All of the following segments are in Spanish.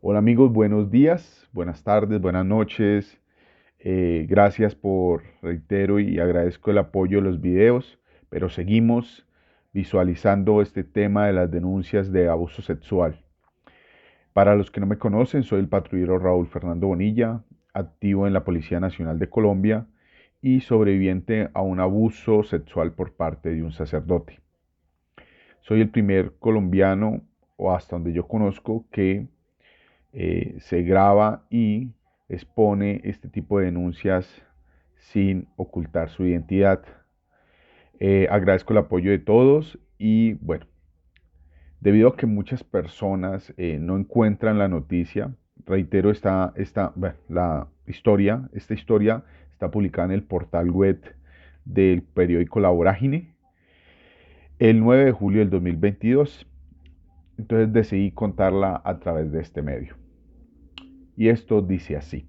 Hola amigos, buenos días, buenas tardes, buenas noches. Gracias por, reitero y agradezco el apoyo de los videos, pero seguimos visualizando este tema de las denuncias de abuso sexual. Para los que no me conocen, soy el patrullero Raúl Fernando Bonilla, activo en la Policía Nacional de Colombia y sobreviviente a un abuso sexual por parte de un sacerdote. Soy el primer colombiano, o hasta donde yo conozco, que se graba y expone este tipo de denuncias sin ocultar su identidad. Agradezco el apoyo de todos y bueno, debido a que muchas personas no encuentran la noticia, reitero, esta historia está publicada en el portal web del periódico La Vorágine el 9 de julio del 2022. Entonces decidí contarla a través de este medio. Y esto dice así.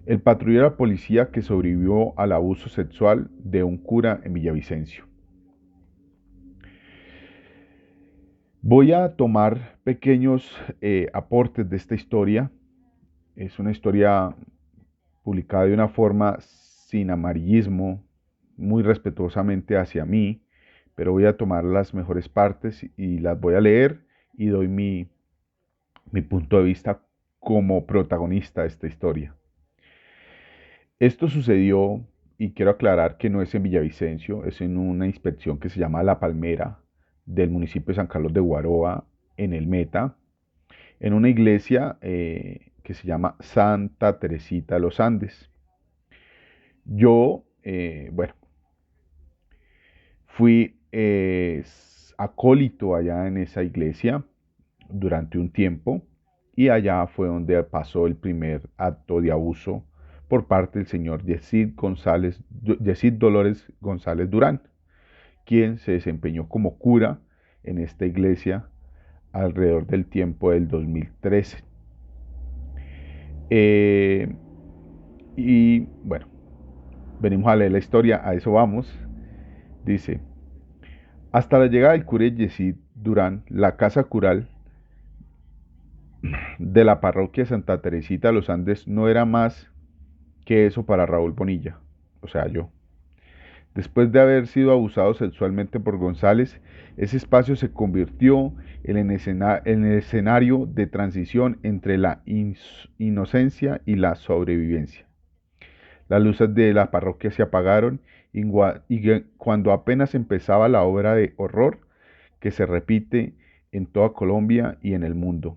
El patrullero de la policía que sobrevivió al abuso sexual de un cura en Villavicencio. Voy a tomar pequeños aportes de esta historia. Es una historia publicada de una forma sin amarillismo, muy respetuosamente hacia mí, pero voy a tomar las mejores partes y las voy a leer y doy mi punto de vista como protagonista de esta historia. Esto sucedió, y quiero aclarar que no es en Villavicencio, es en una inspección que se llama La Palmera del municipio de San Carlos de Guaroa, en el Meta, en una iglesia que se llama Santa Teresita de los Andes. Yo, bueno, fui acólito allá en esa iglesia durante un tiempo y allá fue donde pasó el primer acto de abuso por parte del señor Yesid Dolores González Durán, quien se desempeñó como cura en esta iglesia alrededor del tiempo del 2013. Eh, y bueno, venimos a leer la historia, a eso vamos. Dice, hasta la llegada del cura Yesid Durán, la casa cural de la parroquia Santa Teresita de los Andes no era más que eso para Raúl Bonilla, o sea, yo. Después de haber sido abusado sexualmente por González, ese espacio se convirtió en el escenario de transición entre la inocencia y la sobrevivencia. Las luces de la parroquia se apagaron y cuando apenas empezaba la obra de horror que se repite en toda Colombia y en el mundo.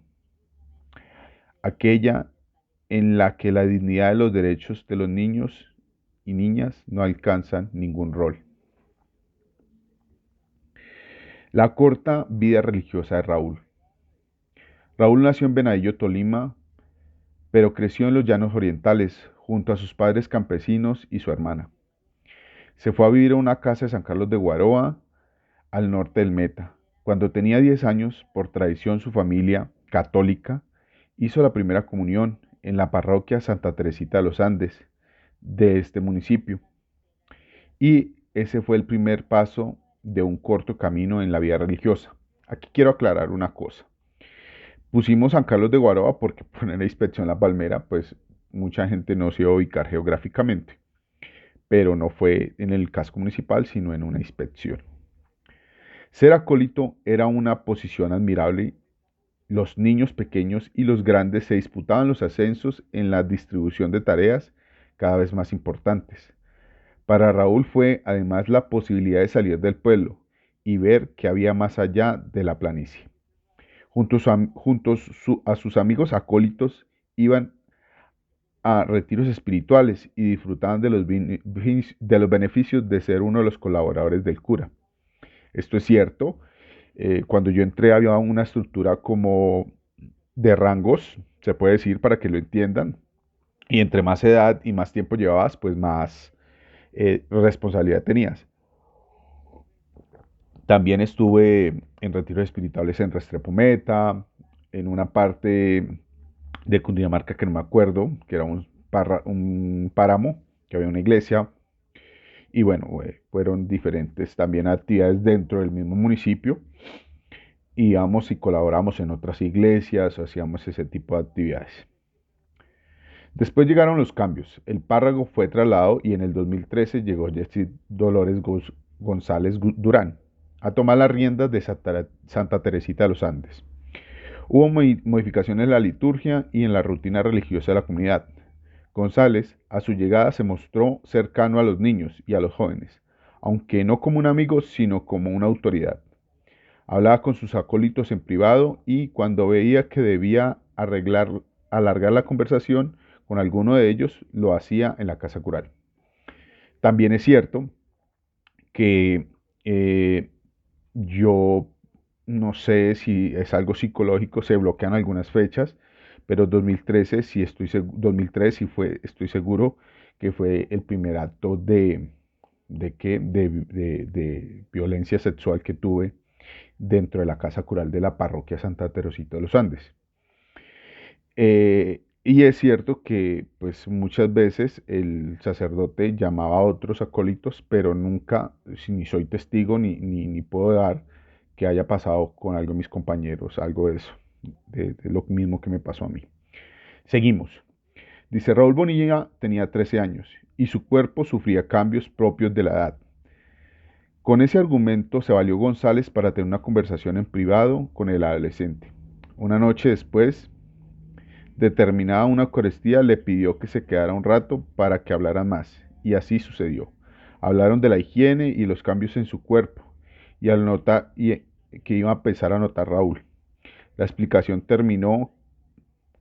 Aquella en la que la dignidad de los derechos de los niños y niñas no alcanzan ningún rol. La corta vida religiosa de Raúl. Raúl nació en Venadillo, Tolima, pero creció en los llanos orientales, junto a sus padres campesinos y su hermana. Se fue a vivir a una casa de San Carlos de Guaroa, al norte del Meta. Cuando tenía 10 años, por tradición su familia, católica, hizo la primera comunión en la parroquia Santa Teresita de los Andes de este municipio. Y ese fue el primer paso de un corto camino en la vida religiosa. Aquí quiero aclarar una cosa. Pusimos San Carlos de Guaroa porque poner la inspección La Palmera, pues mucha gente no se iba a ubicar geográficamente, pero no fue en el casco municipal, sino en una inspección. Ser acólito era una posición admirable. Los niños pequeños y los grandes se disputaban los ascensos en la distribución de tareas cada vez más importantes. Para Raúl fue además la posibilidad de salir del pueblo y ver qué había más allá de la planicie. A sus amigos acólitos iban a retiros espirituales y disfrutaban de los beneficios de ser uno de los colaboradores del cura. Esto es cierto. Cuando yo entré había una estructura como de rangos, se puede decir para que lo entiendan, y entre más edad y más tiempo llevabas, pues más responsabilidad tenías. También estuve en retiros espirituales en Restrepo Meta, en una parte de Cundinamarca que no me acuerdo, que era un páramo, que había una iglesia. Y bueno, fueron diferentes también actividades dentro del mismo municipio. íbamos y colaboramos en otras iglesias o hacíamos ese tipo de actividades. Después llegaron los cambios. El párroco fue trasladado y en el 2013 llegó Jesse Dolores González Durán a tomar las riendas de Santa Teresita de los Andes. Hubo modificaciones en la liturgia y en la rutina religiosa de la comunidad. González, a su llegada, se mostró cercano a los niños y a los jóvenes, aunque no como un amigo, sino como una autoridad. Hablaba con sus acólitos en privado y cuando veía que debía alargar la conversación con alguno de ellos, lo hacía en la casa cural. También es cierto que yo no sé si es algo psicológico, se bloquean algunas fechas, pero 2013 sí estoy seguro que fue el primer acto de violencia sexual que tuve dentro de la casa cural de la parroquia Santa Teresita de los Andes. Y es cierto que pues muchas veces el sacerdote llamaba a otros acólitos, pero nunca, ni soy testigo ni puedo dar que haya pasado con algo de mis compañeros, algo de eso, de lo mismo que me pasó a mí. Seguimos. Dice, Raúl Bonilla tenía 13 años y su cuerpo sufría cambios propios de la edad. Con ese argumento se valió González para tener una conversación en privado con el adolescente. Una noche después, determinada una Eucaristía, le pidió que se quedara un rato para que hablaran más, y así sucedió. Hablaron de la higiene y los cambios en su cuerpo, y que iba a empezar a notar Raúl. La explicación terminó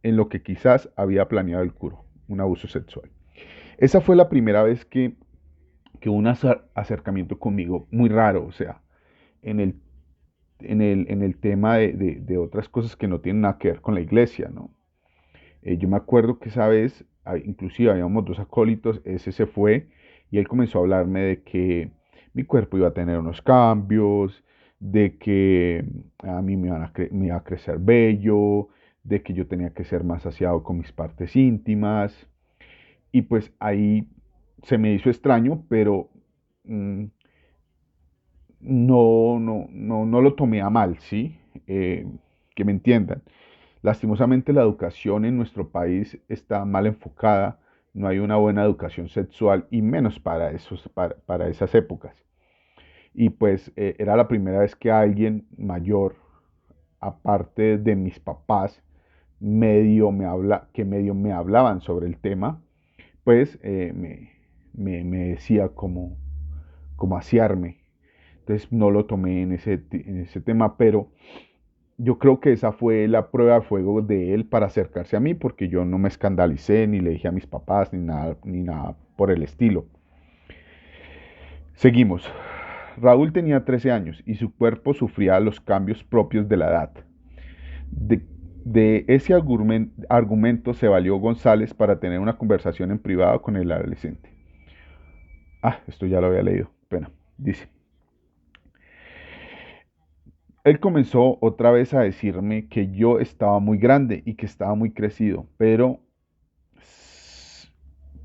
en lo que quizás había planeado el curo, un abuso sexual. Esa fue la primera vez que hubo un acercamiento conmigo muy raro, o sea, en el tema de otras cosas que no tienen nada que ver con la iglesia, ¿no? Yo me acuerdo que esa vez, inclusive habíamos dos acólitos, ese se fue y él comenzó a hablarme de que mi cuerpo iba a tener unos cambios, de que a mí me iba a crecer vello, de que yo tenía que ser más saciado con mis partes íntimas. Y pues ahí se me hizo extraño, pero mm, no lo tomé a mal, ¿sí? Que me entiendan. Lastimosamente la educación en nuestro país está mal enfocada, no hay una buena educación sexual y menos para esas épocas. Y pues era la primera vez que alguien mayor, aparte de mis papás, que medio me hablaban sobre el tema, pues me decía cómo asearme. Entonces no lo tomé en ese tema, pero yo creo que esa fue la prueba de fuego de él para acercarse a mí, porque yo no me escandalicé, ni le dije a mis papás, ni nada por el estilo. Seguimos. Raúl tenía 13 años y su cuerpo sufría los cambios propios de la edad. De, de ese argumento se valió González para tener una conversación en privado con el adolescente. Esto ya lo había leído. Pena. Dice. Él comenzó otra vez a decirme que yo estaba muy grande y que estaba muy crecido, pero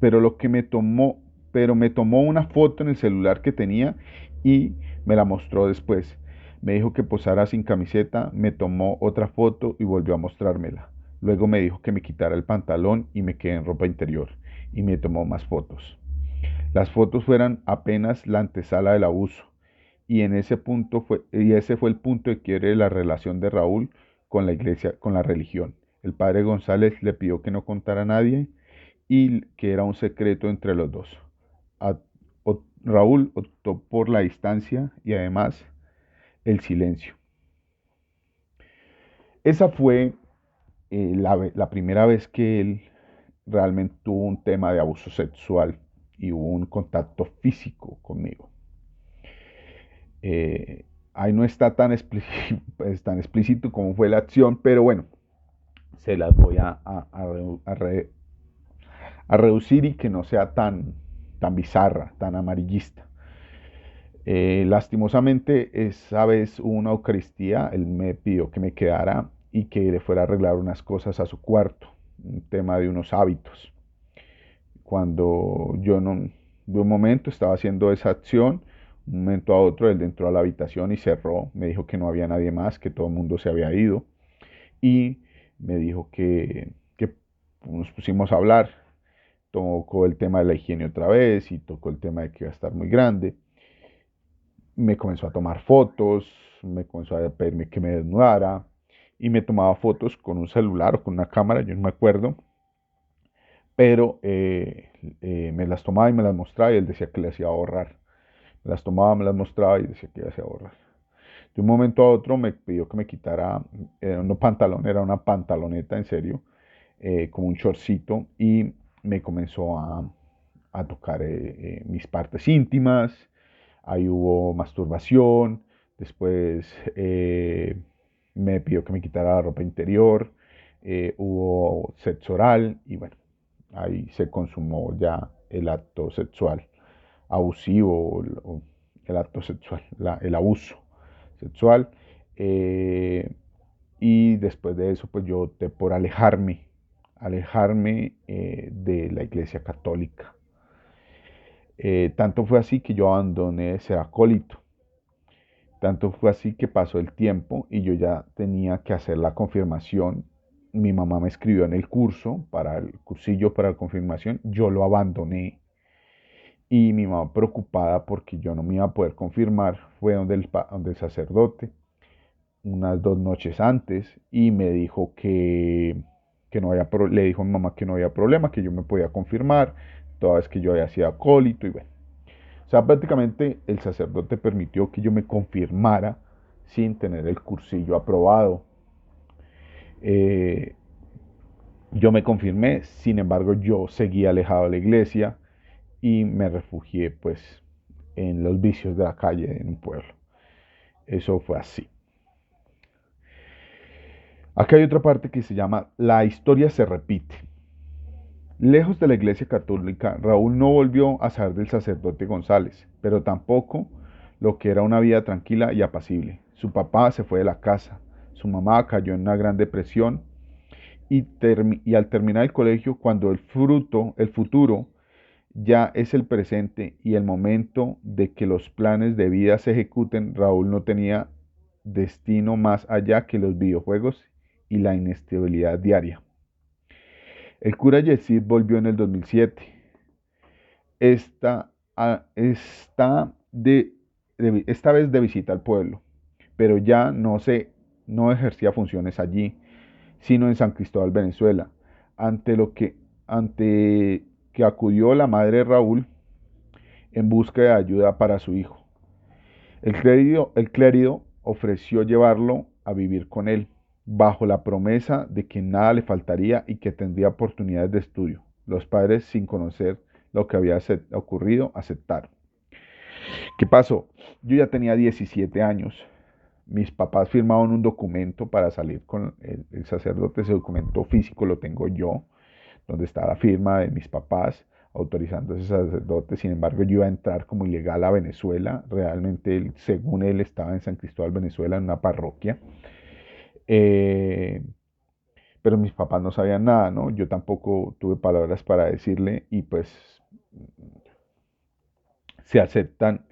lo que me tomó, pero me tomó una foto en el celular que tenía y me la mostró después. Me dijo que posara sin camiseta, me tomó otra foto y volvió a mostrármela. Luego me dijo que me quitara el pantalón y me quedé en ropa interior y me tomó más fotos. Las fotos fueron apenas la antesala del abuso y ese fue el punto de quiebre de la relación de Raúl con la iglesia, con la religión. El padre González le pidió que no contara a nadie y que era un secreto entre los dos. Raúl optó por la distancia y además el silencio. Esa fue la primera vez que él realmente tuvo un tema de abuso sexual y hubo un contacto físico conmigo. Ahí no está tan explícito como fue la acción, pero bueno, se las voy a reducir y que no sea tan bizarra, tan amarillista. Lastimosamente, esa vez hubo una Eucaristía, él me pidió que me quedara y que le fuera a arreglar unas cosas a su cuarto, un tema de unos hábitos. Cuando yo no, de un momento estaba haciendo esa acción, Un momento a otro él entró a la habitación y cerró, me dijo que no había nadie más, que todo el mundo se había ido y me dijo que nos pusimos a hablar. Tocó el tema de la higiene otra vez y tocó el tema de que iba a estar muy grande. Me comenzó a tomar fotos, me comenzó a pedirme que me desnudara y me tomaba fotos con un celular o con una cámara, yo no me acuerdo, pero me las tomaba y me las mostraba y él decía que le hacía borrar. Me las tomaba, me las mostraba y decía que le hacía borrar. De un momento a otro me pidió que me quitara, era un pantalón, era una pantaloneta en serio, como un shortcito y me comenzó a tocar mis partes íntimas, ahí hubo masturbación, después me pidió que me quitara la ropa interior, hubo sexo oral y bueno, ahí se consumó ya el acto sexual abusivo o el acto sexual, el abuso sexual. eh, y después de eso, pues yo opté por alejarme de la iglesia católica. Tanto fue así que yo abandoné ser acólito. Tanto fue así que pasó el tiempo y yo ya tenía que hacer la confirmación. Mi mamá me escribió en el curso, para el cursillo para la confirmación. Yo lo abandoné y mi mamá preocupada porque yo no me iba a poder confirmar fue donde el sacerdote unas 2 noches antes y me dijo que no había le dijo a mi mamá que no había problema, que yo me podía confirmar, toda vez que yo había sido acólito y bueno. O sea, prácticamente el sacerdote permitió que yo me confirmara sin tener el cursillo aprobado. Eh, yo me confirmé, sin embargo yo seguí alejado de la iglesia y me refugié pues en los vicios de la calle en un pueblo. Eso fue así. Acá hay otra parte que se llama La historia se repite. Lejos de la iglesia católica, Raúl no volvió a saber del sacerdote González, pero tampoco lo que era una vida tranquila y apacible. Su papá se fue de la casa, su mamá cayó en una gran depresión y al terminar el colegio, cuando el futuro ya es el presente y el momento de que los planes de vida se ejecuten, Raúl no tenía destino más allá que los videojuegos y la inestabilidad diaria. El cura Yesid volvió en el 2007. Esta, esta vez de visita al pueblo, pero ya no ejercía funciones allí, sino en San Cristóbal, Venezuela, ante lo que, ante que acudió la madre de Raúl en busca de ayuda para su hijo. El clérigo ofreció llevarlo a vivir con él, bajo la promesa de que nada le faltaría y que tendría oportunidades de estudio. Los padres, sin conocer lo que había ocurrido, aceptaron. ¿Qué pasó? Yo ya tenía 17 años. Mis papás firmaron un documento para salir con el sacerdote. Ese documento físico lo tengo yo, donde está la firma de mis papás autorizando a ese sacerdote. Sin embargo, yo iba a entrar como ilegal a Venezuela. Realmente, según él, estaba en San Cristóbal, Venezuela, en una parroquia. Eh, pero mis papás no sabían nada, ¿no? Yo tampoco tuve palabras para decirle y pues se aceptan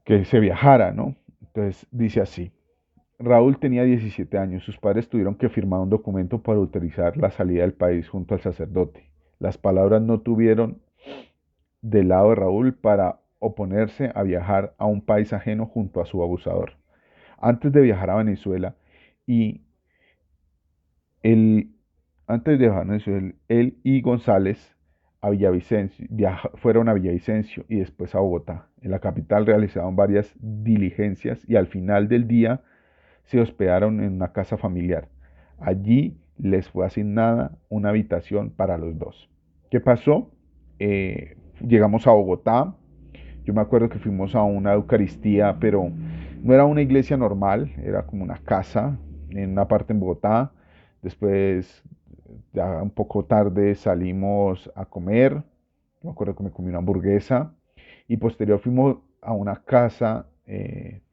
que se viajara, ¿no? Entonces dice así. Raúl tenía 17 años. Sus padres tuvieron que firmar un documento para autorizar la salida del país junto al sacerdote. Las palabras no tuvieron del lado de Raúl para oponerse a viajar a un país ajeno junto a su abusador. Antes de viajar a Venezuela y él, antes de viajar a Venezuela, él y González a Villavicencio, fueron a Villavicencio y después a Bogotá. En la capital realizaron varias diligencias y al final del día se hospedaron en una casa familiar. Allí les fue asignada una habitación para los dos. ¿Qué pasó? Llegamos a Bogotá. Yo me acuerdo que fuimos a una Eucaristía, pero no era una iglesia normal, era como una casa en una parte en Bogotá. Después, ya un poco tarde, salimos a comer. Yo me acuerdo que me comí una hamburguesa. Y posterior fuimos a una casa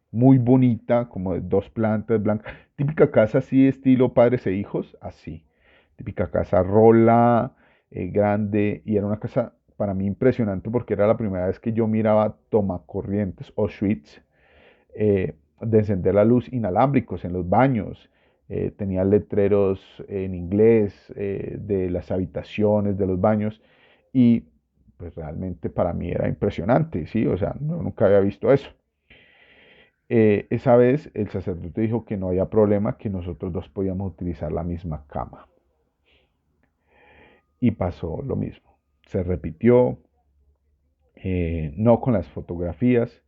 muy bonita, como de 2 plantas blancas. Típica casa así, estilo padres e hijos, así. Típica casa rola, grande. Y era una casa para mí impresionante porque era la primera vez que yo miraba tomacorrientes o switch de encender la luz inalámbricos en los baños. Tenía letreros en inglés de las habitaciones, de los baños y pues realmente para mí era impresionante, ¿sí? O sea, nunca había visto eso. Esa vez el sacerdote dijo que no había problema, que nosotros dos podíamos utilizar la misma cama. Y pasó lo mismo. Se repitió, no con las fotografías,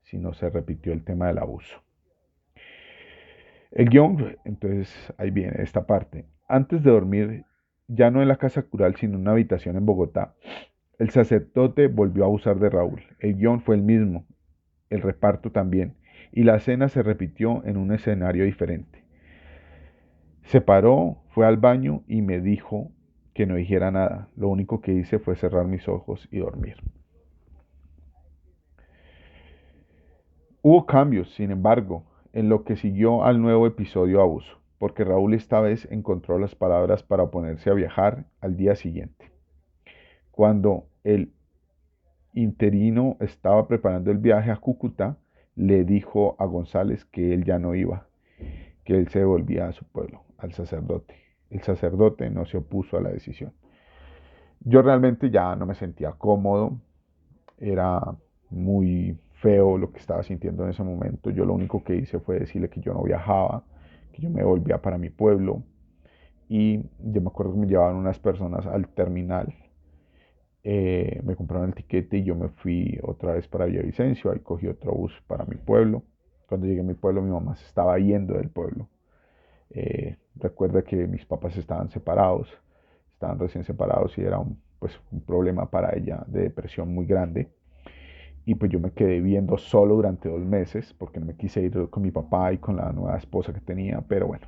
sino se repitió el tema del abuso. El guión, entonces ahí viene esta parte. Antes de dormir, ya no en la casa cural, sino en una habitación en Bogotá, el sacerdote volvió a abusar de Raúl. El guión fue el mismo, el reparto también, y la cena se repitió en un escenario diferente. Se paró, fue al baño y me dijo que no dijera nada. Lo único que hice fue cerrar mis ojos y dormir. Hubo cambios, sin embargo, en lo que siguió al nuevo episodio abuso, porque Raúl esta vez encontró las palabras para oponerse a viajar al día siguiente. Cuando el interino estaba preparando el viaje a Cúcuta, le dijo a González que él ya no iba, que él se volvía a su pueblo, al sacerdote. El sacerdote no se opuso a la decisión. Yo realmente ya no me sentía cómodo, era muy feo lo que estaba sintiendo en ese momento. Yo lo único que hice fue decirle que yo no viajaba, que yo me volvía para mi pueblo. Y yo me acuerdo que me llevaban unas personas al terminal, me compraron el tiquete y yo me fui otra vez para Villavicencio. Ahí cogí otro bus para mi pueblo. Cuando llegué a mi pueblo, mi mamá se estaba yendo del pueblo. Recuerda que mis papás estaban recién separados y era pues, un problema para ella de depresión muy grande. Y pues yo me quedé viviendo solo durante 2 meses porque no me quise ir con mi papá y con la nueva esposa que tenía. Pero bueno,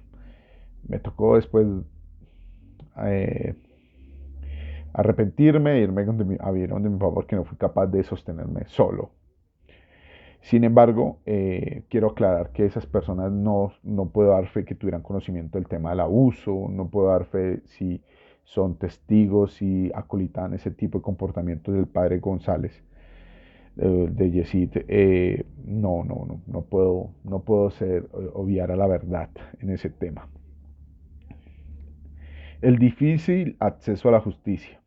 me tocó después eh, arrepentirme e irme a vivir donde mi papá porque no fui capaz de sostenerme solo. Sin embargo, quiero aclarar que esas personas no puedo dar fe que tuvieran conocimiento del tema del abuso, no puedo dar fe si son testigos, si acolitan ese tipo de comportamientos del padre González, de Yesid. No puedo obviar a la verdad en ese tema. El difícil acceso a la justicia.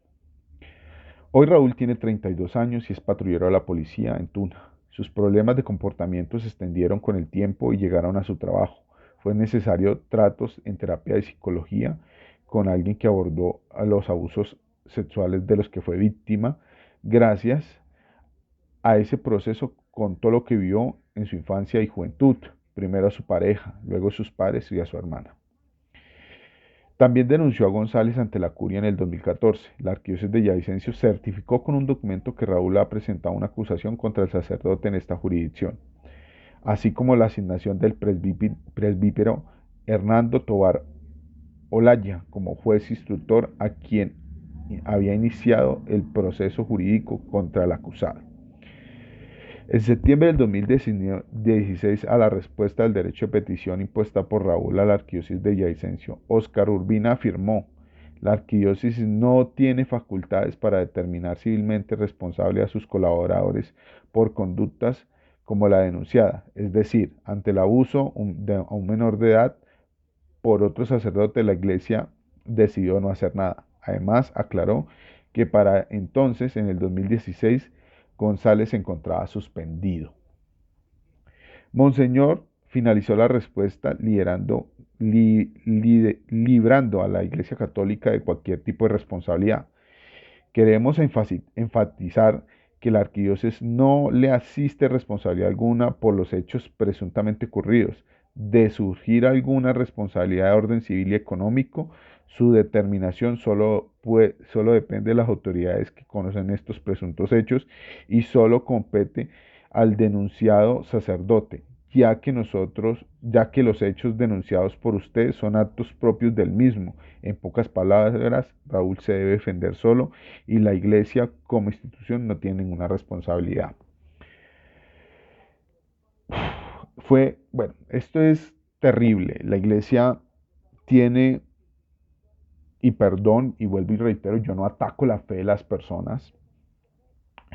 Hoy Raúl tiene 32 años y es patrullero de la policía en Tuna. Sus problemas de comportamiento se extendieron con el tiempo y llegaron a su trabajo. Fue necesario tratos en terapia de psicología con alguien que abordó a los abusos sexuales de los que fue víctima. Gracias a ese proceso contó lo que vio en su infancia y juventud, primero a su pareja, luego a sus padres y a su hermana. También denunció a González ante la curia en el 2014. La arquidiócesis de Villavicencio certificó con un documento que Raúl ha presentado una acusación contra el sacerdote en esta jurisdicción, así como la asignación del presbítero Hernando Tovar Olaya como juez instructor a quien había iniciado el proceso jurídico contra el acusado. En septiembre del 2016, a la respuesta del derecho de petición impuesta por Raúl a la arquidiócesis de Villavicencio, Óscar Urbina afirmó: la arquidiócesis no tiene facultades para determinar civilmente responsable a sus colaboradores por conductas como la denunciada, es decir, ante el abuso a un menor de edad por otro sacerdote, la iglesia decidió no hacer nada. Además, aclaró que para entonces, en el 2016, González se encontraba suspendido. Monseñor finalizó la respuesta librando a la Iglesia Católica de cualquier tipo de responsabilidad. Queremos enfatizar que la arquidiócesis no le asiste responsabilidad alguna por los hechos presuntamente ocurridos. De surgir alguna responsabilidad de orden civil y económico, su determinación solo depende de las autoridades que conocen estos presuntos hechos y solo compete al denunciado sacerdote, ya que los hechos denunciados por usted son actos propios del mismo. En pocas palabras, Raúl se debe defender solo y la iglesia como institución no tiene ninguna responsabilidad. Bueno, esto es terrible. La iglesia tiene, y perdón, y vuelvo y reitero, yo no ataco la fe de las personas,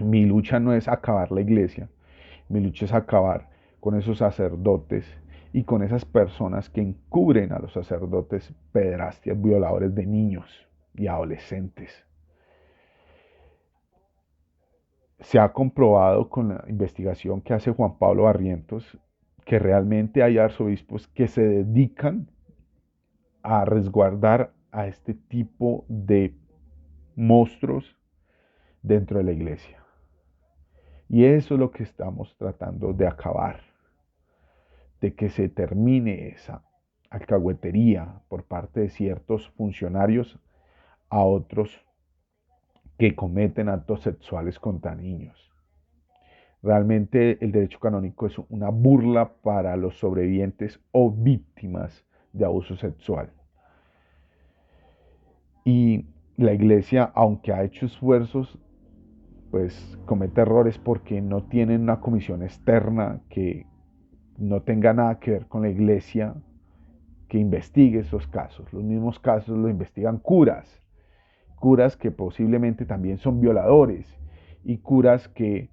Mi lucha no es acabar la iglesia, mi lucha es acabar con esos sacerdotes y con esas personas que encubren a los sacerdotes pederastas, violadores de niños y adolescentes. Se ha comprobado con la investigación que hace Juan Pablo Barrientos que realmente hay arzobispos que se dedican a resguardar a este tipo de monstruos dentro de la iglesia. Y eso es lo que estamos tratando de acabar, de que se termine esa alcahuetería por parte de ciertos funcionarios a otros que cometen actos sexuales contra niños. Realmente el derecho canónico es una burla para los sobrevivientes o víctimas de abuso sexual. Y la iglesia, aunque ha hecho esfuerzos, pues comete errores porque no tienen una comisión externa que no tenga nada que ver con la iglesia que investigue esos casos. Los mismos casos los investigan curas que posiblemente también son violadores y curas que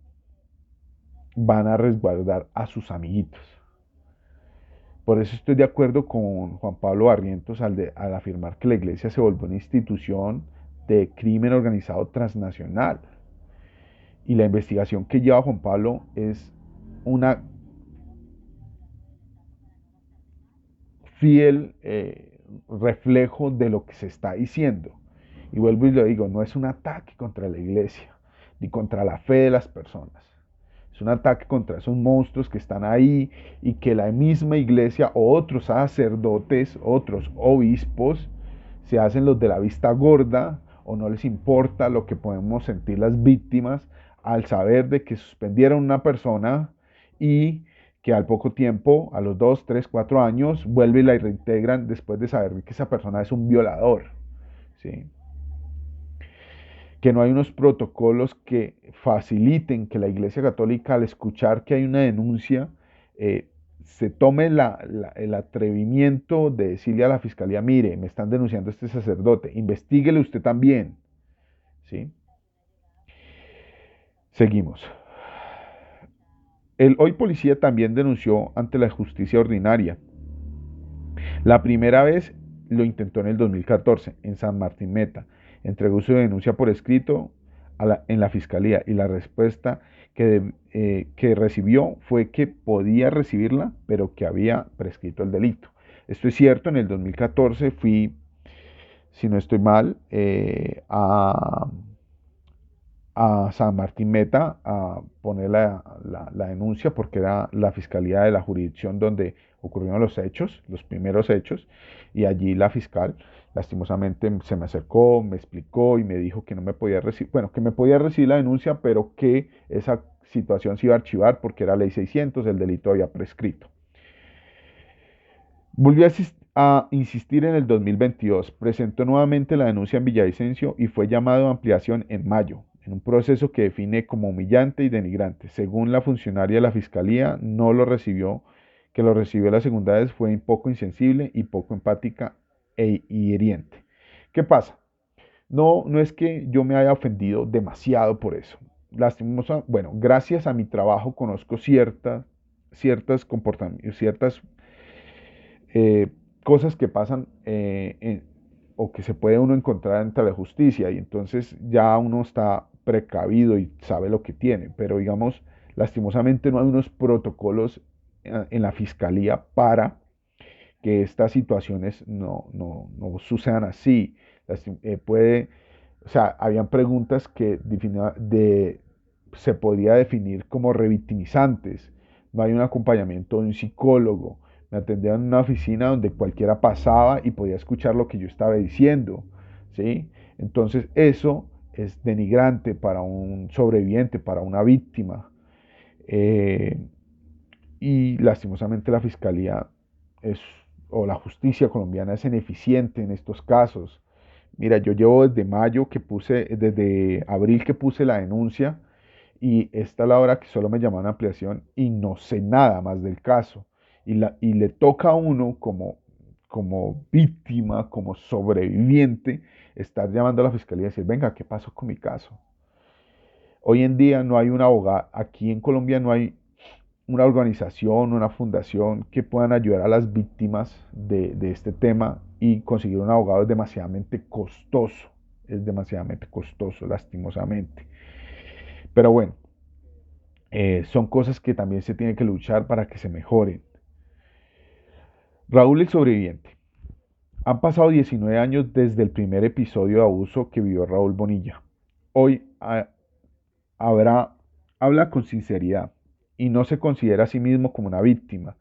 van a resguardar a sus amiguitos. Por eso estoy de acuerdo con Juan Pablo Barrientos al afirmar que la iglesia se volvió una institución de crimen organizado transnacional. Y la investigación que lleva Juan Pablo es una fiel reflejo de lo que se está diciendo. Y vuelvo y lo digo, no es un ataque contra la iglesia, ni contra la fe de las personas. Es un ataque contra esos monstruos que están ahí y que la misma iglesia o otros sacerdotes, otros obispos, se hacen los de la vista gorda o no les importa lo que podemos sentir las víctimas al saber de que suspendieron una persona y que al poco tiempo, a los 2, 3, 4 años, vuelve y la reintegran después de saber que esa persona es un violador. ¿Sí? Que no hay unos protocolos que faciliten que la Iglesia Católica, al escuchar que hay una denuncia, se tome el atrevimiento de decirle a la fiscalía, mire, me están denunciando a este sacerdote, investíguele usted también. ¿Sí? Seguimos. El hoy policía también denunció ante la justicia ordinaria. La primera vez lo intentó en el 2014 en San Martín Meta. Entregó su denuncia por escrito en la fiscalía y la respuesta que recibió fue que podía recibirla, pero que había prescrito el delito. Esto es cierto, en el 2014 fui, si no estoy mal, a San Martín Meta a poner la denuncia porque era la fiscalía de la jurisdicción donde ocurrieron los hechos, los primeros hechos, y allí la fiscal lastimosamente se me acercó, me explicó y me dijo que no me podía recibir, bueno, que me podía recibir la denuncia, pero que esa situación se iba a archivar porque era ley 600, el delito había prescrito. Volvió a insistir en el 2022, presentó nuevamente la denuncia en Villavicencio y fue llamado a ampliación en mayo, en un proceso que define como humillante y denigrante. Según la funcionaria de la fiscalía, no lo recibió, que lo recibió la segunda vez fue un poco insensible y poco empática e hiriente. ¿Qué pasa? No es que yo me haya ofendido demasiado por eso. Lastimosa, bueno, gracias a mi trabajo conozco ciertas comportamientos, ciertas eh, cosas que pasan o que se puede uno encontrar ante la justicia y entonces ya uno está precavido y sabe lo que tiene, pero digamos, lastimosamente no hay unos protocolos en la fiscalía para que estas situaciones no sucedan así. Puede, o sea, habían preguntas que se podía definir como revictimizantes. No hay un acompañamiento de un psicólogo. Me atendían en una oficina donde cualquiera pasaba y podía escuchar lo que yo estaba diciendo, ¿sí? Entonces eso es denigrante para un sobreviviente, para una víctima. Eh, y lastimosamente la fiscalía es, o la justicia colombiana es ineficiente en estos casos. Mira, yo llevo desde abril que puse la denuncia y esta es la hora que solo me llamaron a ampliación y no sé nada más del caso. Y le toca a uno como víctima, como sobreviviente, estar llamando a la fiscalía y decir, venga, ¿qué pasó con mi caso? Hoy en día no hay una abogada, aquí en Colombia no hay una organización, una fundación que puedan ayudar a las víctimas de este tema, y conseguir un abogado es demasiadamente costoso, lastimosamente. Pero bueno, son cosas que también se tiene que luchar para que se mejoren. Raúl el sobreviviente. Han pasado 19 años desde el primer episodio de abuso que vivió Raúl Bonilla. Hoy habrá, habla con sinceridad y no se considera a sí mismo como una víctima.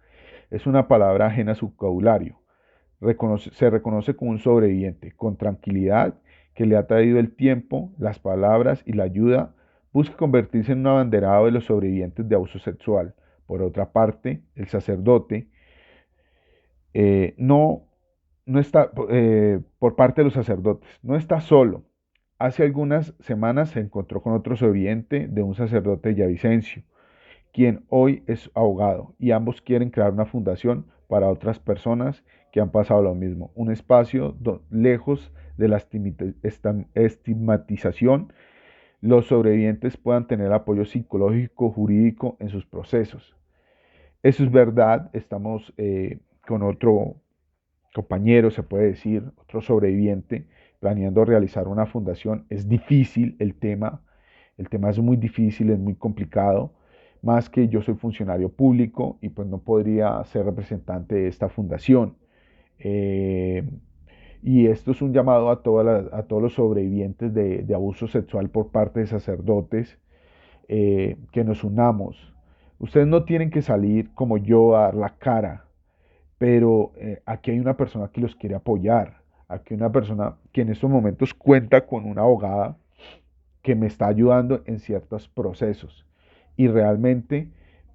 Es una palabra ajena a su vocabulario. Se reconoce como un sobreviviente, con tranquilidad, que le ha traído el tiempo, las palabras y la ayuda. Busca convertirse en un abanderado de los sobrevivientes de abuso sexual. Por otra parte, el sacerdote no, no está, por parte de los sacerdotes, no está solo. Hace algunas semanas se encontró con otro sobreviviente de un sacerdote de Villavicencio, quien hoy es abogado, y ambos quieren crear una fundación para otras personas que han pasado lo mismo, un espacio lejos de la estigmatización, los sobrevivientes puedan tener apoyo psicológico, jurídico en sus procesos. Eso es verdad. Estamos con otro compañero, se puede decir, otro sobreviviente, planeando realizar una fundación. Es difícil el tema es muy difícil, es muy complicado, más que yo soy funcionario público y pues no podría ser representante de esta fundación. Eh, y esto es un llamado a todos los sobrevivientes de abuso sexual por parte de sacerdotes, que nos unamos. Ustedes no tienen que salir como yo a dar la cara, pero aquí hay una persona que los quiere apoyar, aquí hay una persona que en estos momentos cuenta con una abogada que me está ayudando en ciertos procesos, y realmente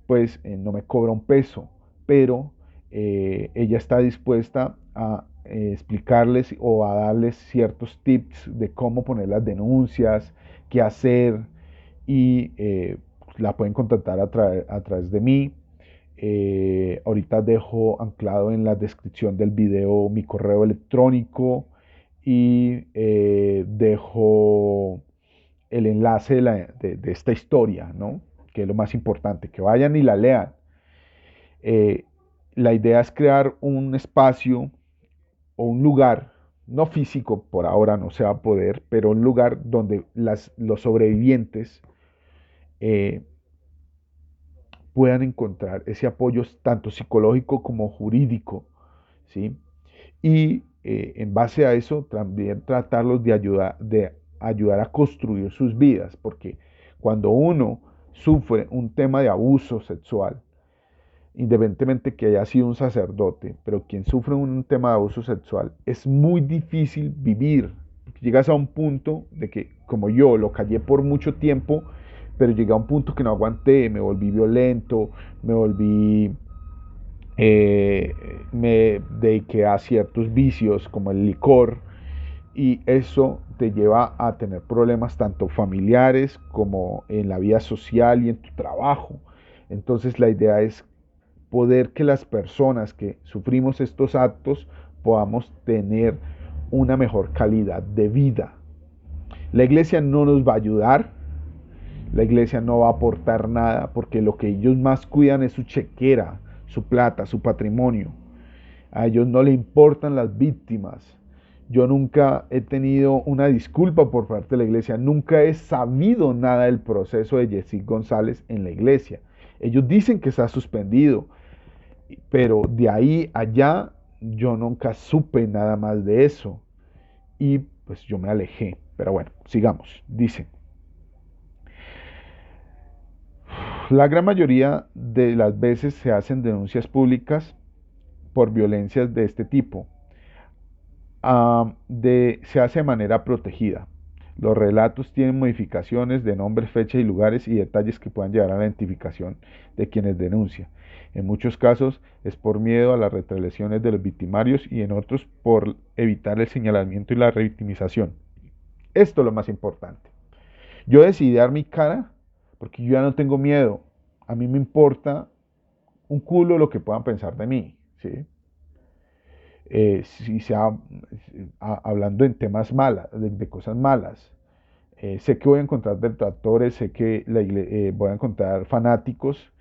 pues no me cobra un peso, pero ella está dispuesta a explicarles o a darles ciertos tips de cómo poner las denuncias, qué hacer, y la pueden contactar a través de mí. Ahorita dejo anclado en la descripción del video mi correo electrónico, y dejo el enlace de esta historia, ¿no? Que es lo más importante, que vayan y la lean. Eh, la idea es crear un espacio o un lugar, no físico por ahora, no se va a poder, pero un lugar donde los sobrevivientes eh, puedan encontrar ese apoyo tanto psicológico como jurídico, ¿sí? Y en base a eso también tratarlos de ayudar a construir sus vidas, porque cuando uno sufre un tema de abuso sexual, independientemente que haya sido un sacerdote, pero quien sufre un tema de abuso sexual, es muy difícil vivir. Llegas a un punto de que, como yo, lo callé por mucho tiempo, pero llegué a un punto que no aguanté, me volví violento, me dediqué a ciertos vicios como el licor, y eso te lleva a tener problemas tanto familiares como en la vida social y en tu trabajo. Entonces la idea es poder que las personas que sufrimos estos actos podamos tener una mejor calidad de vida. La iglesia no nos va a ayudar, la iglesia no va a aportar nada, porque lo que ellos más cuidan es su chequera, su plata, su patrimonio. A ellos no le importan las víctimas. Yo nunca he tenido una disculpa por parte de la iglesia, nunca he sabido nada del proceso de Jessy González en la iglesia. Ellos dicen que está suspendido, pero de ahí allá yo nunca supe nada más de eso, y pues yo me alejé. Pero bueno, sigamos. Dice: la gran mayoría de las veces se hacen denuncias públicas por violencias de este tipo. Se hace de manera protegida. Los relatos tienen modificaciones de nombres, fechas y lugares, y detalles que puedan llevar a la identificación de quienes denuncian. En muchos casos es por miedo a las retaliaciones de los victimarios, y en otros por evitar el señalamiento y la revictimización. Esto es lo más importante. Yo decidí dar mi cara porque yo ya no tengo miedo. A mí me importa un culo lo que puedan pensar de mí, ¿sí? Si sea hablando en temas malas, de cosas malas. Sé que voy a encontrar detractores, sé que voy a encontrar fanáticos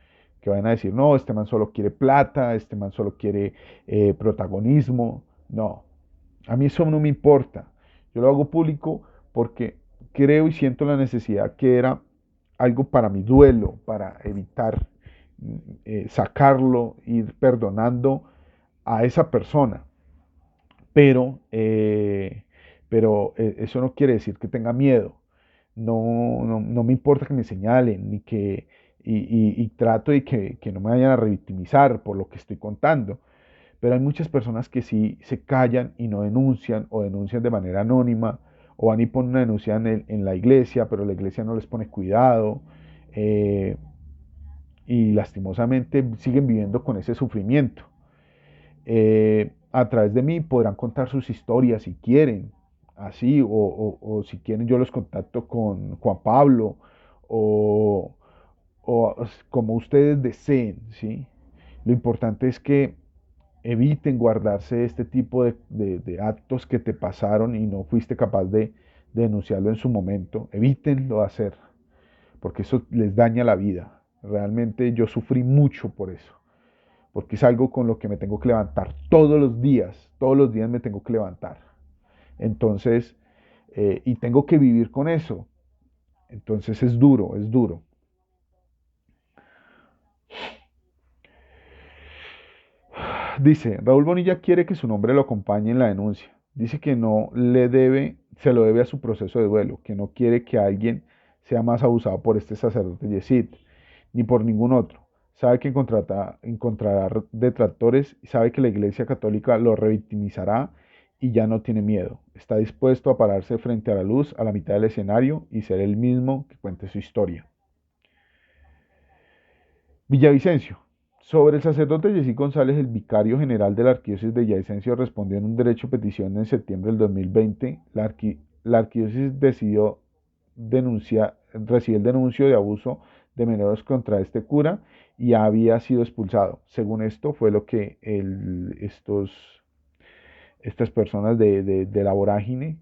que van a decir, no, este man solo quiere plata, este man solo quiere protagonismo. No, a mí eso no me importa. Yo lo hago público porque creo y siento la necesidad que era algo para mi duelo, para evitar sacarlo, ir perdonando a esa persona. Pero, eso no quiere decir que tenga miedo. No me importa que me señalen, ni que, y trato de que no me vayan a revictimizar por lo que estoy contando. Pero hay muchas personas que sí se callan y no denuncian o denuncian de manera anónima o van y ponen una denuncia en la iglesia, pero la iglesia no les pone cuidado eh, y lastimosamente siguen viviendo con ese sufrimiento. A través de mí podrán contar sus historias si quieren, así, o si quieren yo los contacto con Juan Pablo o, o como ustedes deseen, ¿sí? Lo importante es que eviten guardarse este tipo de actos que te pasaron y no fuiste capaz de denunciarlo en su momento. Evítenlo hacer, porque eso les daña la vida. Realmente yo sufrí mucho por eso, porque es algo con lo que me tengo que levantar todos los días me tengo que levantar. Entonces, y tengo que vivir con eso. Entonces es duro, es duro. Dice, Raúl Bonilla quiere que su nombre lo acompañe en la denuncia. Dice que no le debe, se lo debe a su proceso de duelo, que no quiere que alguien sea más abusado por este sacerdote Yesid, ni por ningún otro. Sabe que encontrará detractores y sabe que la Iglesia Católica lo revictimizará y ya no tiene miedo. Está dispuesto a pararse frente a la luz a la mitad del escenario y ser el mismo que cuente su historia. Villavicencio. Sobre el sacerdote Jessy González, el vicario general de la arquidiócesis de Villavicencio respondió en un derecho petición en septiembre del 2020. La arquidiócesis decidió recibió el denuncio de abuso de menores contra este cura y había sido expulsado. Según esto, fue lo que estas personas de la vorágine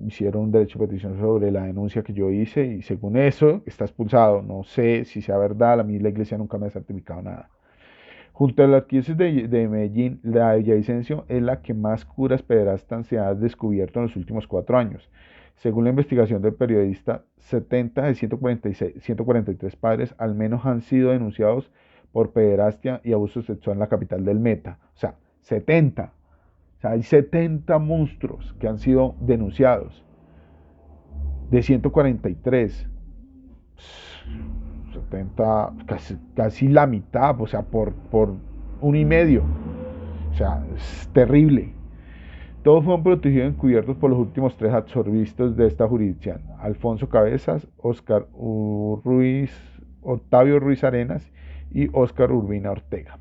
hicieron un derecho de petición sobre la denuncia que yo hice y según eso está expulsado. No sé si sea verdad, a mí la iglesia nunca me ha certificado nada. Junto a la arquidiócesis de Medellín, la de Villavicencio es la que más curas pederastas se ha descubierto en los últimos 4 años. Según la investigación del periodista, 70 de 143 padres al menos han sido denunciados por pederastia y abuso sexual en la capital del Meta. O sea, 70. O sea, hay 70 monstruos que han sido denunciados. De 143, 70, casi la mitad, o sea, por 1,5. O sea, es terrible. Todos fueron protegidos y encubiertos por los últimos 3 absorbistas de esta jurisdicción: Alfonso Cabezas, Octavio Ruiz Arenas y Óscar Urbina Ortega.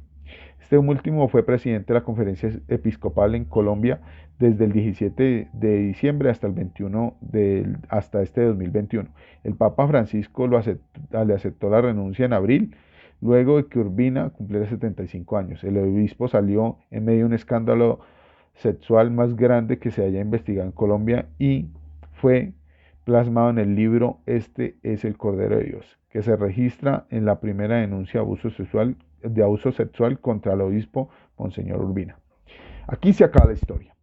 Este último fue presidente de la Conferencia Episcopal en Colombia desde el 17 de diciembre hasta el 21 hasta este 2021. El Papa Francisco le aceptó la renuncia en abril, luego de que Urbina cumpliera 75 años. El obispo salió en medio de un escándalo sexual más grande que se haya investigado en Colombia y fue plasmado en el libro Este es el Cordero de Dios, que se registra en la primera denuncia de abuso sexual contra el obispo Monseñor Urbina. Aquí se acaba la historia.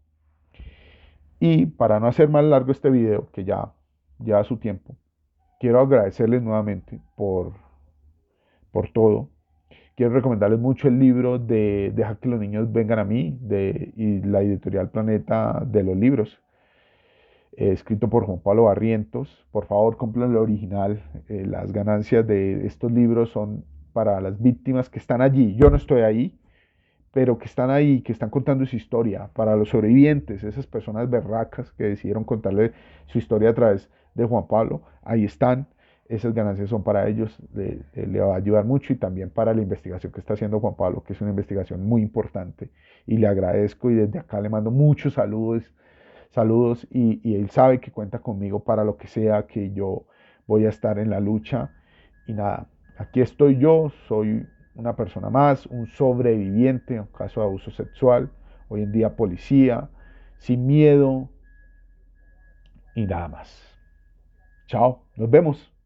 Y para no hacer más largo este video, que ya lleva su tiempo, quiero agradecerles nuevamente por todo. Quiero recomendarles mucho el libro de Deja que los niños vengan a mí, y la editorial Planeta de los libros, escrito por Juan Pablo Barrientos. Por favor, compren el original. Las ganancias de estos libros son para las víctimas que están allí. Yo no estoy ahí, pero que están ahí, que están contando su historia, para los sobrevivientes, esas personas berracas que decidieron contarle su historia a través de Juan Pablo. Ahí están. Esas ganancias son para ellos, le va a ayudar mucho y también para la investigación que está haciendo Juan Pablo, que es una investigación muy importante. Y le agradezco y desde acá le mando muchos saludos y él sabe que cuenta conmigo para lo que sea, que yo voy a estar en la lucha. Y nada, aquí estoy yo, soy una persona más, un sobreviviente en caso de abuso sexual, hoy en día policía, sin miedo y nada más. Chao, nos vemos.